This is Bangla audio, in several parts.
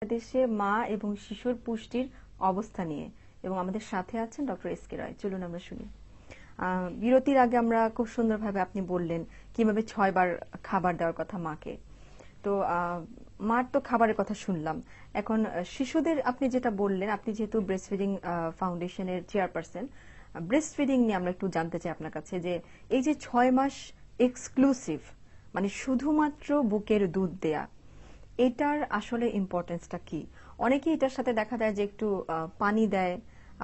বাংলাদেশে মা এবং শিশুর পুষ্টির অবস্থা নিয়ে এবং আমাদের সাথে আছেন ডক্টর এস কে রায়। চলুন আমরা শুনি। বিরতির আগে আমরা খুব সুন্দরভাবে আপনি বললেন কিভাবে 6 বার খাবার দেওয়ার কথা মাকে। তো মার তো খাবারের কথা শুনলাম, এখন শিশুদের আপনি যেটা বললেন, আপনি যেহেতু ব্রেস্ট ফিডিং ফাউন্ডেশনের চেয়ারপারসন, ব্রেস্ট ফিডিং নিয়ে আমরা একটু জানতে চাই আপনার কাছে যে এই যে 6 মাস এক্সক্লুসিভ, মানে শুধুমাত্র বুকের দুধ দেয়া, এটার আসলে ইম্পর্টেন্সটা কি? অনেকেই এটার সাথে দেখা যায় যে একটু পানি দেয়,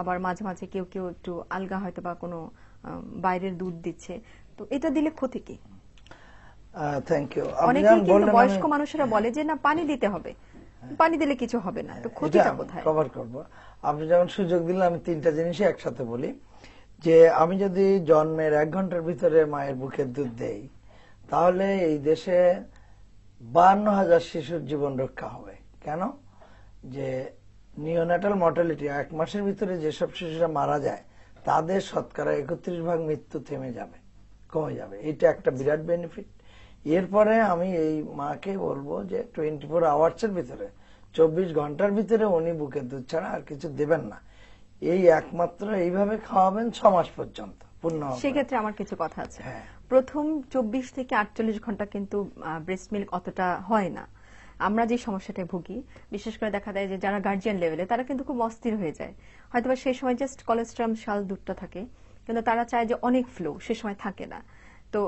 আবার মাঝে মাঝে কেউ কেউ একটু আলগা হয়তো বা কোনো বাইরের দুধ দিচ্ছে, তো এটা দিলে ক্ষতি কি? Thank you. অনেকেই কিন্তু বয়স্ক মানুষেরা বলে যে না, পানি দিতে হবে, পানি দিলে কিছু হবে না, তো ক্ষতিটা কোথায়? কভার করব। আপনি যখন সুযোগ দিলে আমি তিনটা জিনিসই একসাথে বলি। যে আমি যদি জন্মের 1 ঘন্টার ভিতরে মায়ের বুকের দুধ দেই, তাহলে এই দেশে 52,000 শিশুর জীবন রক্ষা হবে। কেন? যে নিওনেটাল মর্টালিটি, 1 মাসের ভিতরে যেসব শিশুরা মারা যায় তাদের শতকরা 31% মৃত্যু থেমে যাবে, কমে যাবে। এটা একটা বিরাট বেনিফিট। এরপরে আমি এই মাকে বলবো যে 24 আওয়ার্সের ভিতরে, 24 ঘন্টার ভিতরে উনি বুকের দুধ ছাড়া আর কিছু দেবেন না। এই একমাত্র এইভাবে খাওয়াবেন 6 মাস পর্যন্ত পূর্ণ। সেক্ষেত্রে আমার কিছু কথা আছে। প্রথম 24 থেকে 48 ঘন্টা কিন্তু ব্রেস্ট মিল্ক অতটা হয় না। আমরা যে সমস্যাটায় ভুগি, বিশেষ করে দেখা যায় যে যারা গার্জিয়ান লেভেলে, তারা কিন্তু খুব অস্থির হয়ে যায়। হয়তোবা সেই সময় জাস্ট কোলেস্ট্রাম শাল দুধটা থাকে, কিন্তু তারা চায় যে অনেক ফ্লো, সে সময় থাকে না। তো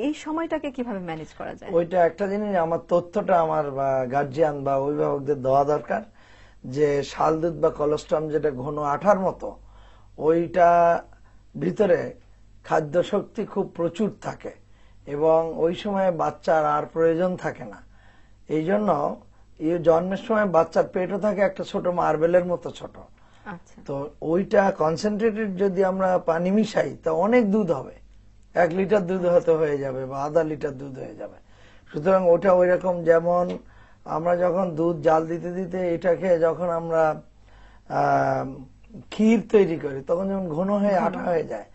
এই সময়টাকে কিভাবে ম্যানেজ করা যায়? ওইটা একটা জিনিস, আমার তথ্যটা আমার গার্জিয়ান বা অভিভাবকদের দেওয়া দরকার, যে শাল দুধ বা কোলেস্ট্রাম যেটা ঘন আঠার মতো, ওইটা ভিতরে খাদ্য শক্তি খুব প্রচুর থাকে এবং ওই সময় বাচ্চার আর প্রয়োজন থাকে না। এই জন্য জন্মের সময় বাচ্চার পেটও থাকে একটা ছোট মার্বেলের মতো ছোট। তো ওইটা কনসেন্ট্রেটেড যদি আমরা পানি মিশাই তা অনেক দুধ হবে, 1 লিটার দুধ হতে হয়ে যাবে বা আধা লিটার দুধ হয়ে যাবে। সুতরাং ওটা ওই রকম, যেমন আমরা যখন দুধ জাল দিতে দিতে এটাকে যখন আমরা ক্ষীর তৈরি করি, তখন যখন ঘন হয়ে আঠা হয়ে যায়,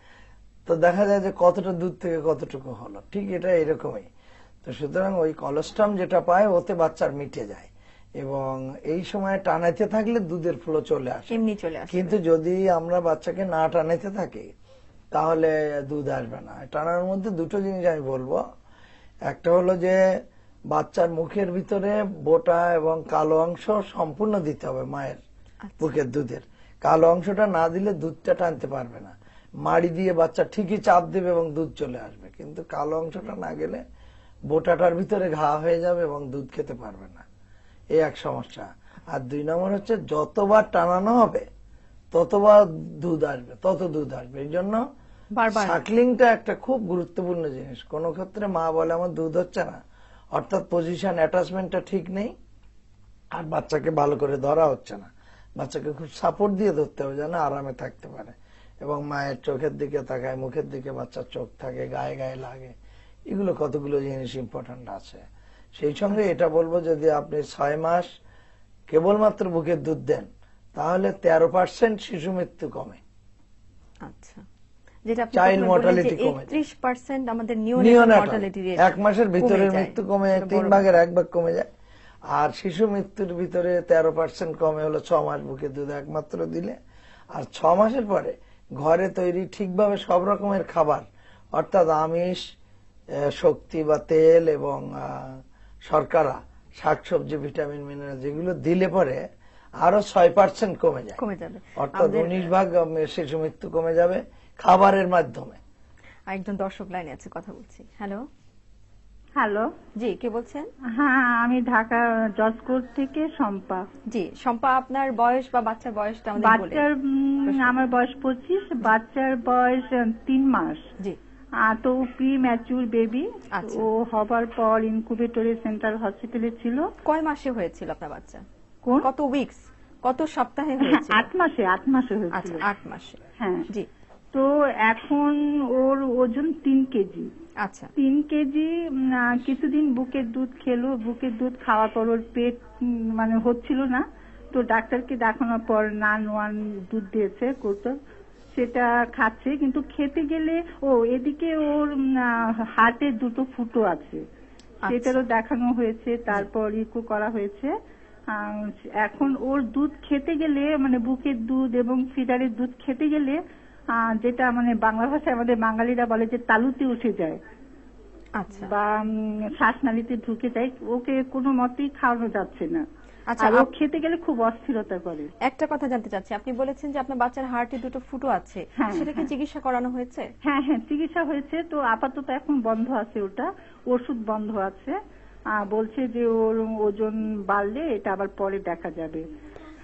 তো দেখা যায় যে কতটা দুধ থেকে কতটুকু হলো, ঠিক এটা এরকমই। তো সুতরাং ওই কোলেস্ট্রাম যেটা পায় ওতে বাচ্চার মিটে যায় এবং এই সময় টানাইতে থাকলে দুধের ফ্লো চলে আসে, এমনি চলে আসে। কিন্তু যদি আমরা বাচ্চাকে না টানাইতে থাকি তাহলে দুধ আসবে না। টানার মধ্যে দুটো জিনিস আমি বলবো। একটা হলো যে বাচ্চার মুখের ভিতরে বোটা এবং কালো অংশ সম্পূর্ণ দিতে হবে মায়ের বুকের দুধের। কালো অংশটা না দিলে দুধটা টানতে পারবে না। মাড়ি দিয়ে বাচ্চা ঠিকই চাপ দেবে এবং দুধ চলে আসবে, কিন্তু কালো অংশটা না গেলে বোটাটার ভিতরে ঘা হয়ে যাবে এবং দুধ খেতে পারবে না। এই এক সমস্যা। আর 2 নম্বর হচ্ছে যতবার টানানো হবে ততবার দুধ আসবে, তত দুধ আসবে। এই জন্য সাকলিংটা একটা খুব গুরুত্বপূর্ণ জিনিস। কোন ক্ষেত্রে মা বলে আমার দুধ হচ্ছে না, অর্থাৎ পজিশন অ্যাটাচমেন্টটা ঠিক নেই আর বাচ্চাকে ভালো করে ধরা হচ্ছে না। বাচ্চাকে খুব সাপোর্ট দিয়ে ধরতে হবে যেন আরামে থাকতে পারে এবং মায়ের চোখের দিকে তাকায়, মুখের দিকে বাচ্চার চোখ থাকে, গায়ে গায়ে লাগে। এগুলো কতগুলো জিনিস ইম্পর্টেন্ট আছে। সেই সঙ্গে এটা বলবো, যদি আপনি 6 মাস কেবলমাত্র বুকের দুধ দেন তাহলে 13% শিশু মৃত্যু কমে। আচ্ছা, যেটা চাইল্ড মর্টালিটি কমে, 31% আমাদের নিওনেটাল মর্টালিটি রেট 1 মাসের ভিতরে মৃত্যু কমে 3 ভাগের 1 ভাগ কমে যায়। আর শিশু মৃত্যুর ভিতরে 13% কমে হলো 6 মাস বুকের দুধ একমাত্র দিলে। আর 6 মাসের পরে ঘরে তৈরি ঠিকভাবে সব রকমের খাবার, অর্থাৎ আমিষ, শক্তি বা তেল এবং শর্করা, শাকসবজি, ভিটামিন, মিনারেল, যেগুলো দিলে পরে আরো 6% কমে যাবে, অর্থাৎ 19 ভাগ শিশু মৃত্যু কমে যাবে খাবারের মাধ্যমে। একজন দর্শক লাইনে আছে, কথা বলছি। হ্যালো। হ্যালো, জি, কে বলছেন? হ্যাঁ, আমি ঢাকা জজকোর্ট থেকে শম্পা। জি, শম্পা, আপনার বয়স বা বাচ্চার বয়সটা আমাদের বলে। বাচ্চার আমার বয়স 25, বাচ্চার বয়স 3 মাস। জি। তো প্রি ম্যাচিউর বেবি। ও হবার পর ইনকুবেটরি সেন্ট্রাল হসপিটালে ছিল। কয় মাসে হয়েছিল আপনার বাচ্চা? কত উইকস, কত সপ্তাহে হয়েছিল? 8 মাসে হয়েছিল। আচ্ছা, 8 মাসে। হ্যাঁ, জি। তো এখন ওর ওজন 3 কেজি। আচ্ছা, 3 কেজি। কিছুদিন বুকের দুধ খেলো, বুকের দুধ খাওয়ার পর ওর পেট মানে হচ্ছিল না, তো ডাক্তারকে দেখানোর পর নান ওয়ান দুধ দিয়েছে করতো, সেটা খাচ্ছে। কিন্তু খেতে গেলে এদিকে ওর হার্টে 2টো ফুটো আছে, সেটারও দেখানো হয়েছে, তারপর ইকো করা হয়েছে। এখন ওর দুধ খেতে গেলে মানে বুকের দুধ এবং ফিডারের দুধ খেতে গেলে যেটা মানে বাংলা ভাষায় আমাদের বাঙালিরা বলে যে তালুতে উঠে যায়, আচ্ছা বা শ্বাসনালীতে ঢুকে যায়, ওকে কোনো মতেই খাওয়ানো যাচ্ছে না। আচ্ছা, আর ও খেতে গেলে খুব অস্থিরতা করে। একটা কথা জানতে চাচ্ছি, আপনি বলেছেন যে আপনার বাচ্চার হার্টে দুটো ফুটো আছে, হ্যাঁ, সেটা কি হ্যাঁ। চিকিৎসা করানো হয়েছে? হ্যাঁ হ্যাঁ, চিকিৎসা হয়েছে, তো আপাতত এখন বন্ধ আছে, ওটা ওষুধ বন্ধ আছে। বলছে যে ওর ওজন বাড়লে এটা আবার পরে দেখা যাবে।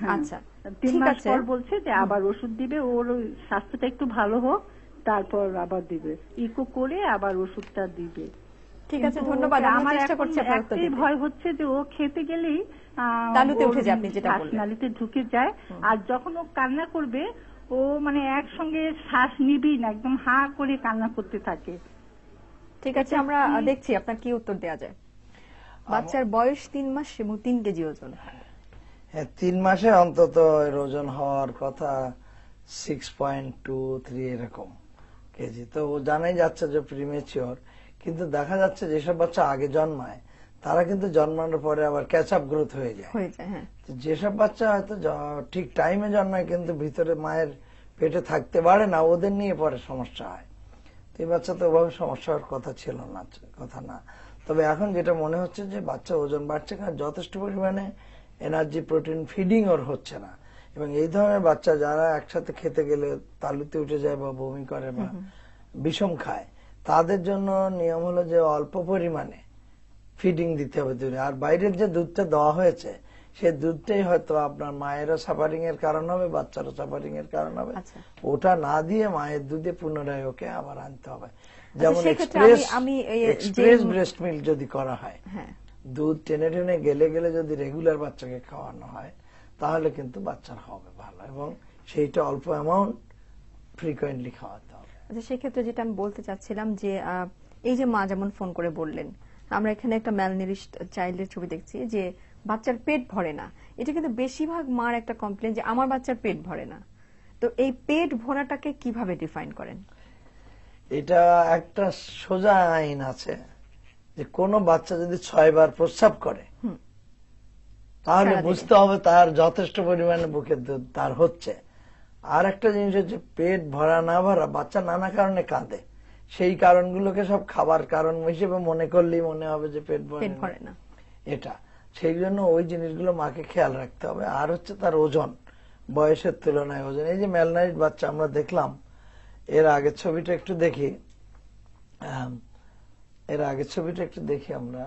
হ্যাঁ, আচ্ছা 3 ঠিক মাস আছে, পর বলছে যে আবার ওষুধ দিবে, ওর স্বাস্থ্যটা একটু ভালো হোক তারপর আবার দিবে, ইকো করে আবার ওষুধটা দিবে। ঠিক আছে, কিন্তু ধন্যবাদ। ওকে আমরা আমার চেষ্টা এখন করছি আপনার উত্তর একটাই দিতে। ভয় হচ্ছে যে ও খেতে গেলেই তালুতে ওর উঠে যায়, আপনি যেটা বললেন। শ্বাসনালীতে ঢুকে যায়, আর যখন ও কান্না করবে ও মানে একসঙ্গে শ্বাস নিবি না, একদম হা করে কান্না করতে থাকে। ঠিক আছে, আমরা দেখছি আপনার কি উত্তর দেওয়া যায়। বাচ্চার বয়স 3 মাস এবং 3 কেজি ওজন। হ্যাঁ, 3 মাসে অন্তত এর ওজন হওয়ার কথা 6.23 এরকম কেজি। তো ও জানাই যাচ্ছে যে প্রিমেচিওর, কিন্তু দেখা যাচ্ছে যেসব বাচ্চা আগে জন্মায় তারা কিন্তু জন্মানোর পরে আবার ক্যাচ আপ গ্রোথ হয়ে যায়। হ্যাঁ, যেসব বাচ্চা হয়তো ঠিক টাইমে জন্মায় কিন্তু ভিতরে মায়ের পেটে থাকতে পারে না, ওদের নিয়ে পরে সমস্যা হয়। তো এই বাচ্চা তো ওভাবে সমস্যা হওয়ার কথা ছিল না, কথা না। তবে এখন যেটা মনে হচ্ছে যে বাচ্চা ওজন বাড়ছে, কারণ যথেষ্ট পরিমাণে এনার্জি প্রোটিন ফিডিং ওর হচ্ছে না। এবং এই ধরনের বাচ্চা যারা একসাথে খেতে গেলে তালুতে উঠে যায় বা বমি করে বা বিষম খায়, তাদের জন্য নিয়ম হলো যে অল্প পরিমাণে ফিডিং দিতে হবে দুধে। আর বাইরের যে দুধটা দেওয়া হয়েছে সে দুধটাই হয়তো আপনার মায়েরও সাফারিং এর কারণ হবে, বাচ্চারও সাফারিং এর কারণ হবে। ওটা না দিয়ে মায়ের দুধে পুনরায় ওকে আবার আনতে হবে। যেমন এক্সপ্রেস ব্রেস্ট মিল্ক যদি করা হয়, দুধ টেনে টেনে গেলে গেলে যদি রেগুলার বাচ্চাকে খাওয়ানো হয় তাহলে কিন্তু বাচ্চার হবে ভালো, এবং সেইটা অল্প অ্যামাউন্ট ফ্রিকোয়েন্টলি খাওয়াতে হবে। আচ্ছা, সেক্ষেত্রে যেটা আমি বলতে চাচ্ছিলাম যে এই যে মা যেমন ফোন করে বললেন, আমরা এখানে একটা ম্যালনিউরিশড চাইল্ডের ছবি দেখছি যে বাচ্চার পেট ভরে না। এটা কিন্তু বেশিরভাগ মার একটা কমপ্লেন যে আমার বাচ্চার পেট ভরে না। তো এই পেট ভরাটাকে কিভাবে ডিফাইন করেন? এটা একটা সোজা আইন আছে যে কোন বাচ্চা যদি 6 বার প্রস্রাব করে তাহলে বুঝতে হবে তার যথেষ্ট পরিমাণে বুকের দুধ তার হচ্ছে। আর একটা জিনিস হচ্ছে পেট ভরা না ভরা, বাচ্চা নানা কারণে কাঁদে, সেই কারণগুলোকে সব খাবার কারণ হিসেবে মনে করলেই মনে হবে যে পেট ভরে না। এটা সেই জন্য ওই জিনিসগুলো মাকে খেয়াল রাখতে হবে। আর হচ্ছে তার ওজন, বয়সের তুলনায় ওজন। এই যে ম্যালনারিড বাচ্চা আমরা দেখলাম, এর আগের ছবিটা একটু দেখি, আমরা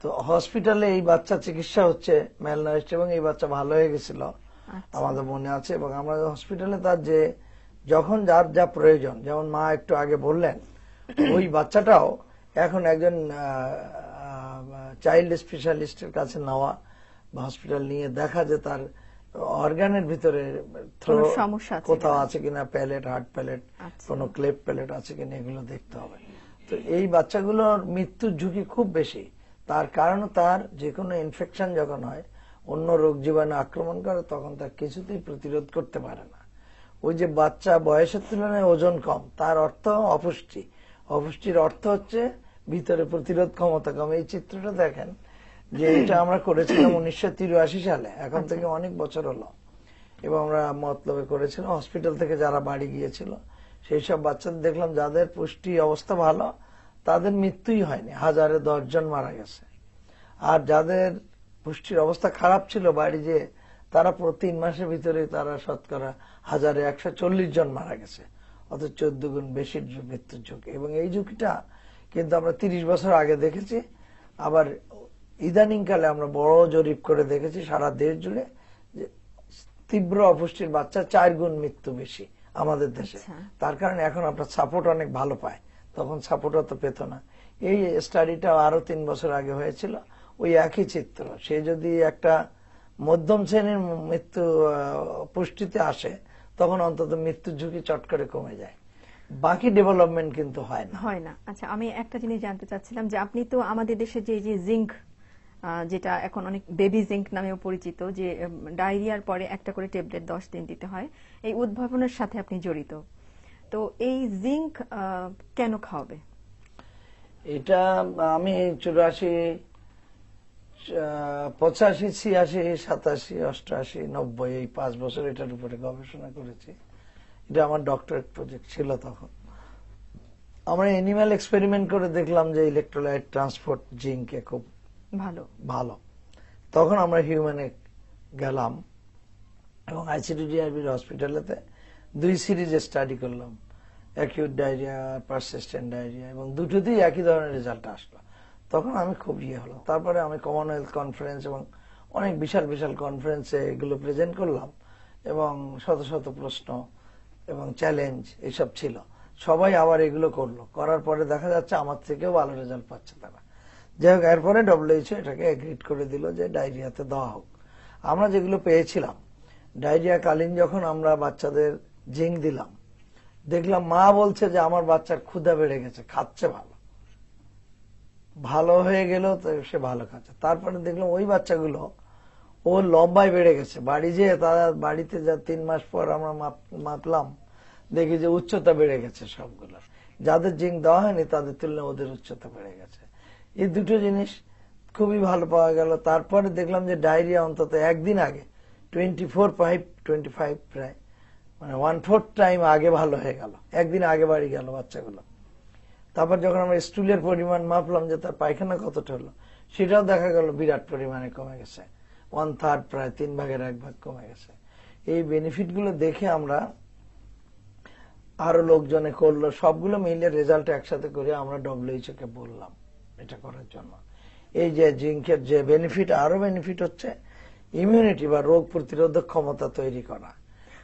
তো হসপিটালে এই বাচ্চা চিকিৎসা হচ্ছে ম্যালনারিস্ট, এবং এই বাচ্চা ভালো হয়ে গেছিল আমাদের মনে আছে। এবং আমরা হসপিটালে তার যে যখন যার যা প্রয়োজন, যেমন মা একটু আগে বললেন, ওই বাচ্চাটাও এখন একজন চাইল্ড স্পেশালিস্টের কাছে নেওয়া বা হসপিটাল নিয়ে দেখা যে তার অর্গানের ভিতরে কোথাও আছে কিনা, প্যালেট, হার্ট প্যালেট, কোন ক্লেপ প্যালেট আছে কিনা, এগুলো দেখতে হবে। তো এই বাচ্চাগুলোর মৃত্যুর ঝুঁকি খুব বেশি। তার কারণ তার যে কোনো ইনফেকশন যখন হয়, অন্য রোগ জীবাণু আক্রমণ করে, তখন তার কিছুতেই প্রতিরোধ করতে পারে না। ওই যে বাচ্চা বয়সের তুলনায় ওজন কম, তার অর্থ অপুষ্টি। অপুষ্টির অর্থ হচ্ছে ভিতরে প্রতিরোধ ক্ষমতা কম। এই চিত্রটা দেখেন, যে এটা আমরা করেছিলাম 1983 সালে, এখন থেকে অনেক বছর হলো, এবং আমরা মতলবে করেছিলাম। হসপিটাল থেকে যারা বাড়ি গিয়েছিল সেই সব বাচ্চাদের দেখলাম যাদের পুষ্টি অবস্থা ভালো তাদের মৃত্যুই হয়নি, 1010 জন মারা গেছে। আর যাদের পুষ্টির অবস্থা খারাপ ছিল বাড়ি যে, তারা 3 মাসের ভিতরে তারা শতকরা 1140 জন মারা গেছে, অত 14 গুণ বেশি মৃত্যুর ঝুঁকি। এবং এই ঝুঁকিটা কিন্তু আমরা 30 বছর আগে দেখেছি। আবার ইদানিং কালে আমরা বড় জরিপ করে দেখেছি সারা দেশ জুড়ে যে তীব্র অপুষ্টির বাচ্চা 4 গুণ মৃত্যু বেশি আমাদের দেশে। তার কারণে এখন আপনার সাপোর্ট অনেক ভালো পায়, তখন সাপোর্ট অত পেত না। এই স্টাডিটা আরো 3 বছর আগে হয়েছিল, ওই একই চিত্র। সে যদি একটা মধ্যম শ্রেণীর মৃত্যু পুষ্টিতে আসে, তখন অন্তত মৃত্যুর ঝুঁকি চট করে কমে যায়, বাকি ডেভেলপমেন্ট কিন্তু হয় না। আচ্ছা, আমি একটা জিনিস জানতে চাচ্ছিলাম যে আপনি তো আমাদের দেশে যে জিঙ্ক, যেটা এখন অনেক বেবি জিঙ্ক নামেও পরিচিত, যে ডায়রিয়ার পরে একটা করে ট্যাবলেট 10 দিন দিতে হয়, এই উদ্ভাবনের সাথে আপনি জড়িত। তো এই জিঙ্ক কেন খাওয়াবে? এটা আমি 85, 86, 87, 88, 90 এই 5 বছর এটার উপরে গবেষণা করেছি। এটা আমার ডক্টরেট প্রজেক্ট ছিল তখন। আমরা অ্যানিমাল এক্সপেরিমেন্ট করে দেখলাম যে ইলেকট্রোলাইট ট্রান্সপোর্ট জিঙ্কে খুব ভালো। তখন আমরা হিউম্যানে গেলাম এবং আইসিডিডিআরবির হসপিটালেতে 2 সিরিজে স্টাডি করলাম, অ্যাকিউট ডায়রিয়া, পারসিস্টেন্ট ডায়রিয়া, এবং দুটোতেই একই ধরনের রেজাল্ট আসলো। তখন আমি খুব হলো। তারপরে আমি কমনওয়েলথ কনফারেন্স এবং অনেক বিশাল বিশাল কনফারেন্সে এগুলো প্রেজেন্ট করলাম এবং শত শত প্রশ্ন এবং চ্যালেঞ্জ এসব ছিল। সবাই আবার এগুলো করলো, করার পরে দেখা যাচ্ছে আমার থেকেও ভালো রেজাল্ট পাচ্ছে তারা। যাই হোক, এরপরে WHO এটাকে এগ্রিড করে দিল যে ডায়রিয়াতে দেওয়া হোক। আমরা যেগুলো পেয়েছিলাম, ডায়রিয়া কালীন যখন আমরা বাচ্চাদের জিঙ্ক দিলাম, দেখলাম মা বলছে যে আমার বাচ্চার ক্ষুধা বেড়ে গেছে, খাচ্ছে ভালো হয়ে গেল, তো সে ভালো খাচ্ছে। তারপরে দেখলাম ওই বাচ্চাগুলো ও লম্বায় বেড়ে গেছে। বাড়ি যেয়ে তারা বাড়িতে যা 3 মাস পর আমরা মাপলাম, দেখি যে উচ্চতা বেড়ে গেছে সবগুলো। যাদের জিঙ্ক দেওয়া হয়নি তাদের তুলনায় ওদের উচ্চতা বেড়ে গেছে। এই দুটো জিনিস খুবই ভালো পাওয়া গেল। তারপরে দেখলাম যে ডায়রিয়া অন্তত একদিন আগে 25 প্রায়, মানে 1/4 টাইম আগে ভালো হয়ে গেল, একদিন আগে বাড়ি গেল বাচ্চাগুলো। তারপর যখন আমরা স্টুলের পরিমাণ মাপলাম যে তার পায়খানা কতটা হলো, সেটাও দেখা গেল বিরাট পরিমাণে কমে গেছে, 1/3 প্রায় 3/1 কমে গেছে। এই বেনিফিট গুলো দেখে আমরা আরো লোকজনে করলো, সবগুলো মিলে রেজাল্ট একসাথে করে আমরা WHO কে বললাম এটা করার জন্য। এই যে জিঙ্কের যে বেনিফিট, আরো বেনিফিট হচ্ছে ইমিউনিটি বা রোগ প্রতিরোধক ক্ষমতা তৈরি করা।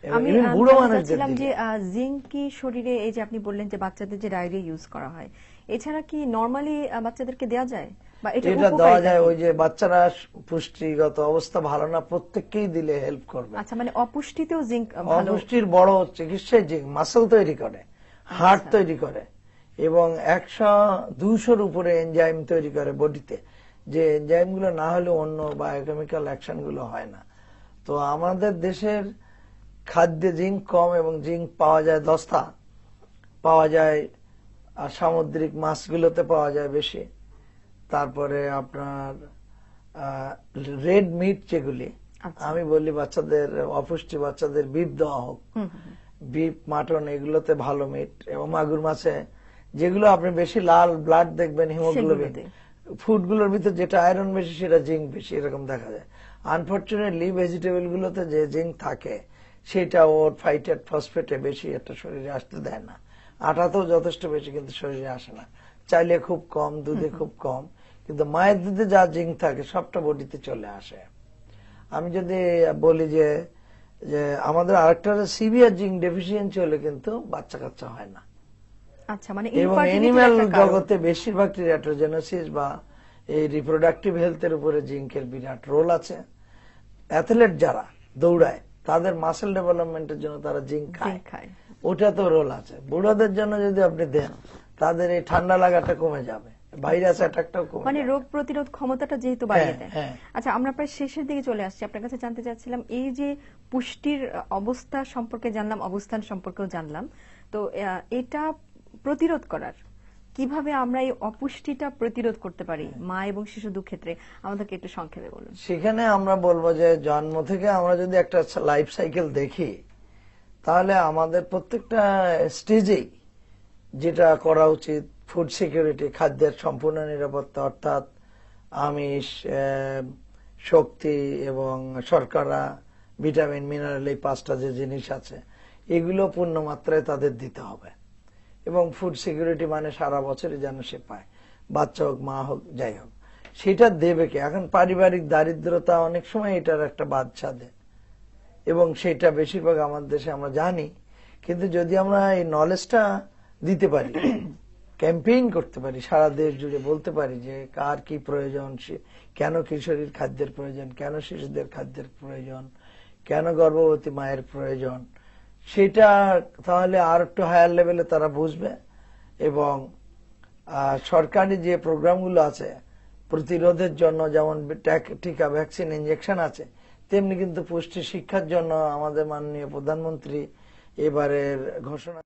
আমি বুড়ো মানুষদের যে জিঙ্ক কি শরীরে, এই যে আপনি বললেন যে বাচ্চাদের যে ডায়রিয়া ইউজ করা হয়, এছাড়া কি নরমালি বাচ্চাদেরকে দেওয়া যায় বা এটা দেওয়া যায়? ওই যে বাচ্চারা পুষ্টিগত অবস্থা ভালো না, প্রত্যেককেই দিলে হেল্প করবে। আচ্ছা, মানে অপুষ্টিতেও জিঙ্ক ভালো? অপুষ্টির বড় চিকিৎসায় জিঙ্ক মাসল তৈরি করে, হার্ট তৈরি করে এবং 100-200-র উপরে এনজাইম তৈরি করে বডিতে, যে এনজাইম গুলো না হলে অন্য বায়োকেমিক্যাল অ্যাকশন গুলো হয় না। তো আমাদের দেশের খাদ্যে জিঙ্ক কম এবং জিঙ্ক পাওয়া যায় দস্তা, পাওয়া যায় আর সামুদ্রিক মাছগুলোতে পাওয়া যায় বেশি। তারপরে আপনার রেড মিট যেগুলি, আমি বলি বাচ্চাদের অপুষ্টি বাচ্চাদের বিফ দেওয়া হোক, বিফ, মাটন, এগুলোতে ভালো মিট, এবং মাগুর মাছে যেগুলো আপনি বেশি লাল ব্লাড দেখবেন, হিমোগ্লোবিন, ফুডগুলোর ভিতরে যেটা আয়রন বেশি সেটা জিঙ্ক বেশি, এরকম দেখা যায়। আনফরচুনেটলি ভেজিটেবল গুলোতে যে জিঙ্ক থাকে সেটা ওর ফাইটেট ফসফেটে বেশি, এটা শরীরে আসতে দেয় না। আটাতেও যথেষ্ট বেশি কিন্তু শরীরে আসে না, চাইলে খুব কম, দুধে খুব কম, কিন্তু মায়ের দুধে যা জিঙ্ক থাকে সবটা বডিতে চলে আসে। আমি যদি বলি যে আমাদের আরেকটা সিভিয়ার জিঙ্ক ডেফিসিয়েন্সি হলে কিন্তু বাচ্চা কাচ্চা হয় না। আচ্ছা, মানে এবং অ্যানিম্যাল জগতে বেশিরভাগ টেরাটোজেনেসিস বা এই রিপ্রোডাক্টিভ হেলথের উপরে জিঙ্কের বিরাট রোল আছে। অ্যাথলেট যারা দৌড়ায় তাদের মাসেল ডেভেলপমেন্টের জন্য তারা জিঙ্ক খায়, ওটা তো রোল আছে। বুড়োদের জন্য যদি আপনি দেন, তাদের এই ঠান্ডা লাগাটা কমে যাবে, ভাইরাস অ্যাটাকটাও কমে, মানে রোগ প্রতিরোধ ক্ষমতাটা যেহেতু বাড়িয়ে দেয়। আচ্ছা, আমরা প্রায় শেষের দিকে চলে আসছি। আপনার কাছে জানতে চাচ্ছিলাম, এই যে পুষ্টির অবস্থা সম্পর্কে জানলাম, অবস্থান সম্পর্কেও জানলাম, তো এটা প্রতিরোধ করার কিভাবে আমরা এই অপুষ্টিটা প্রতিরোধ করতে পারি মা এবং শিশু ক্ষেত্রে, আমাদেরকে একটু সংক্ষেপে বলুন। সেখানে আমরা বলবো যে জন্ম থেকে আমরা যদি একটা লাইফ সাইকেল দেখি, তাহলে আমাদের প্রত্যেকটা স্টেজেই যেটা করা উচিত, ফুড সিকিউরিটি, খাদ্যের সম্পূর্ণ নিরাপত্তা, অর্থাৎ আমিষ, শক্তি এবং শর্করা, ভিটামিন, মিনারেল, এই 5টা যে জিনিস আছে এগুলো পূর্ণ মাত্রায় তাদের দিতে হবে। এবং ফুড সিকিউরিটি মানে সারা বছরই যেন সে পায়, বাচ্চা হোক, মা হোক, যাই হোক, সেটা দেবে কে? এখন পারিবারিক দারিদ্রতা অনেক সময় এটার একটা বাদশা দেয় এবং সেটা বেশিরভাগ আমাদের দেশে আমরা জানি। কিন্তু যদি আমরা এই নলেজটা দিতে পারি, ক্যাম্পেইন করতে পারি, সারা দেশ জুড়ে বলতে পারি যে কার কি প্রয়োজন, কেন কিশোরীর খাদ্যের প্রয়োজন, কেন শিশুদের খাদ্যের প্রয়োজন, কেন গর্ভবতী মায়ের প্রয়োজন, সেটা তাহলে আর একটু হায়ার লেভেলে তারা বুঝবে। এবং সরকারি যে প্রোগ্রামগুলো আছে প্রতিরোধের জন্য, যেমন টিকা, ভ্যাকসিন, ইনজেকশন আছে, তেমনি কিন্তু পুষ্টি শিক্ষার জন্য আমাদের মাননীয় প্রধানমন্ত্রী এবারের ঘোষণা